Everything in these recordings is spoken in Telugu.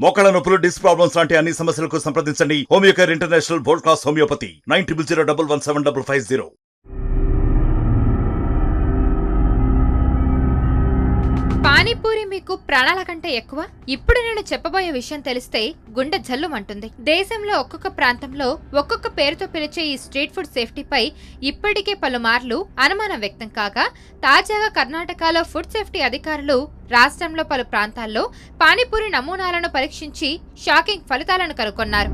మోకాళ్ళ నొప్పులు, డిస్క్ ప్రాబ్లమ్స్ లాంటి అన్ని సమస్యలకు సంప్రదించండి Homeocare international world class homeopathy 9001175550. Panipuri మీకు ప్రాణాల కంటే ఎక్కువ? ఇప్పుడు నేను చెప్పబోయే విషయం తెలిస్తే గుండె జల్లుమంటుంది. దేశంలో ఒక్కొక్క ప్రాంతంలో ఒక్కొక్క పేరుతో పిలిచే ఈ స్ట్రీట్ ఫుడ్ సేఫ్టీపై ఇప్పటికే పలుమార్లు అనుమానం వ్యక్తం కాగా, తాజాగా కర్ణాటకలో ఫుడ్ సేఫ్టీ అధికారులు రాష్ట్రంలో పలు ప్రాంతాల్లో పానీపూరి నమూనాలను పరీక్షించి షాకింగ్ ఫలితాలను కనుగొన్నారు.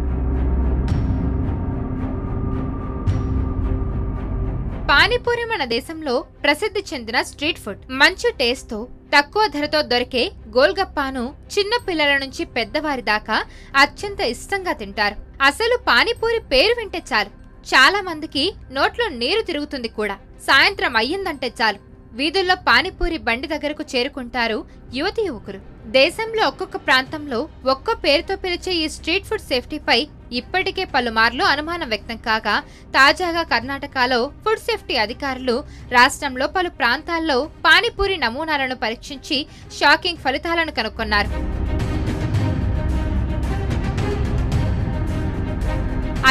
పానీపూరి మన దేశంలో ప్రసిద్ధి చెందిన స్ట్రీట్ ఫుడ్. మంచి టేస్ట్ తో తక్కువ ధరతో దొరికే గోల్గప్పాను చిన్న పిల్లల నుంచి పెద్దవారి దాకా అత్యంత ఇష్టంగా తింటారు. అసలు పానీపూరి పేరు వింటే చాలు చాలా మందికి నోట్లో నీరు తిరుగుతుంది కూడా. సాయంత్రం అయ్యిందంటే చాలు వీధుల్లో పానీపూరి బండి దగ్గరకు చేరుకుంటారు యువతి యువకులు. దేశంలో ఒక్కొక్క ప్రాంతంలో ఒక్కో పేరుతో పిలిచే ఈ స్ట్రీట్ ఫుడ్ సేఫ్టీపై ఇప్పటికే పలుమార్లు అనుమానం వ్యక్తం కాగా, తాజాగా కర్ణాటకలో ఫుడ్ సేఫ్టీ అధికారులు రాష్ట్రంలో పలు ప్రాంతాల్లో పానీపూరి నమూనాలను పరీక్షించి షాకింగ్ ఫలితాలను కనుగొన్నారు.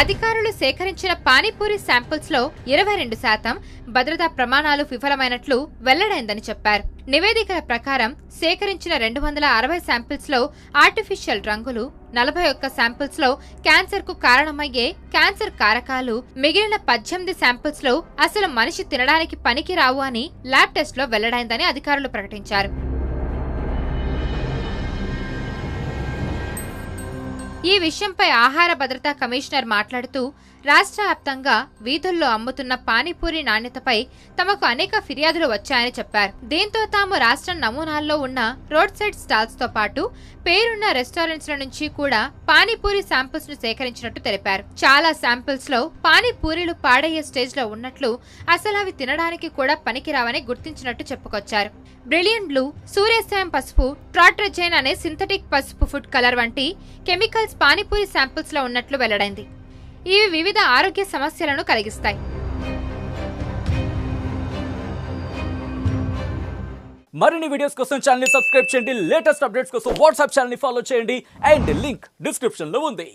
అధికారులు సేకరించిన పానీపూరి శాంపిల్స్ లో 22% భద్రతా ప్రమాణాలు విఫలమైనట్లు వెల్లడైందని చెప్పారు. నివేదికల ప్రకారం సేకరించిన 260 శాంపిల్స్ లో ఆర్టిఫిషియల్ రంగులు, 41 శాంపిల్స్ లో క్యాన్సర్ కు కారణమయ్యే క్యాన్సర్ కారకాలు, మిగిలిన 18 శాంపిల్స్ లో అసలు మనిషి తినడానికి పనికి రావు అని ల్యాబ్ టెస్ట్ లో వెల్లడైందని అధికారులు ప్రకటించారు. ఈ విషయంపై ఆహార భద్రతా కమిషనర్ మాట్లాడుతూ, రాష్ట్ర వ్యాప్తంగా వీధుల్లో అమ్ముతున్న పానీపూరి నాణ్యతపై తమకు అనేక ఫిర్యాదులు వచ్చాయని చెప్పారు. దీంతో తాము రాష్ట్రం నమూనాల్లో ఉన్న రోడ్ సైడ్ స్టాల్స్ తో పాటు పేరున్న రెస్టారెంట్స్ నుంచి కూడా పానీపూరి శాంపిల్స్ ను సేకరించినట్టు తెలిపారు. చాలా శాంపిల్స్ లో పానీపూరీలు పాడయ్యే స్టేజ్ లో ఉన్నట్లు, అసలు అవి తినడానికి కూడా పనికిరావని గుర్తించినట్టు చెప్పుకొచ్చారు. బ్రిలియన్ బ్లూ, సూర్యశ్యామ్ పసుపు, ట్రాట్రజైన్ అనే సింథటిక్ పసుపు ఫుడ్ కలర్ వంటి కెమికల్స్ పానీపూరి శాంపిల్స్ లో ఉన్నట్లు వెల్లడైంది. ఇవి వివిధ ఆరోగ్య సమస్యలను కలిగిస్తాయి. మరిన్ని వీడియోస్ కోసం ఛానల్ ని సబ్స్క్రైబ్ చేయండి. లేటెస్ట్ అప్డేట్స్ కోసం వాట్సాప్ ఛానల్ ని ఫాలో చేయండి. అండ్ లింక్ డిస్క్రిప్షన్ లో ఉంది.